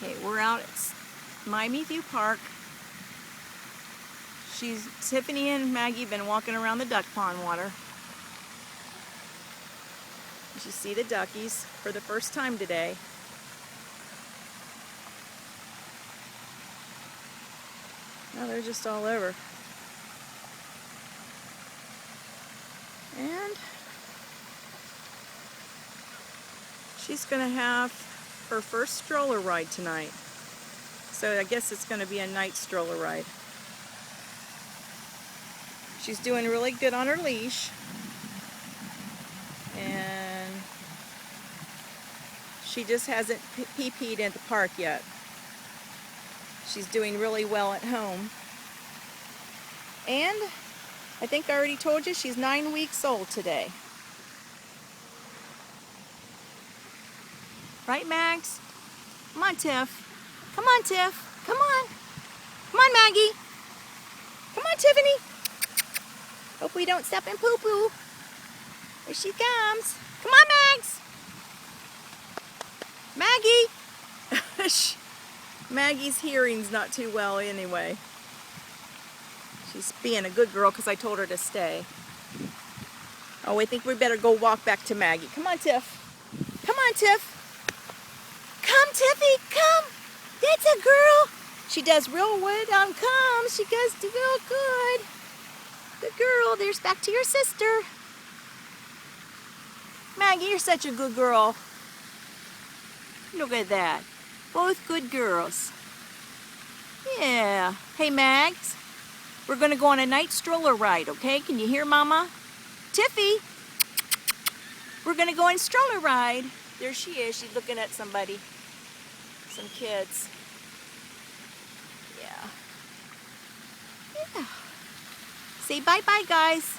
Okay, we're out at Miami View Park. Tiffany and Maggie have been walking around the duck pond water. You see the duckies for the first time today. Now they're just all over. And she's going to have her first stroller ride tonight. So I guess it's going to be a night stroller ride. She's doing really good on her leash. And she just hasn't pee-peed at the park yet. She's doing really well at home. And I think I already told you she's 9 weeks old today. Right, Mags? Come on, Tiff. Come on, Tiff. Come on. Come on, Maggie. Come on, Tiffany. Hope we don't step in poo-poo. Here she comes. Come on, Mags. Maggie. Maggie's hearing's not too well anyway. She's being a good girl because I told her to stay. Oh, I think we better go walk back to Maggie. Come on, Tiff. Come on, Tiff. Come, Tiffy, come. That's a girl. She does real good on comes. She does real good. Good girl. There's back to your sister. Maggie, you're such a good girl. Look at that. Both good girls. Yeah. Hey, Mags. We're going to go on a night stroller ride, okay? Can you hear Mama? Tiffy. We're going to go on a stroller ride. There she is. She's looking at somebody. Some kids. Yeah. Yeah. Say bye-bye, guys.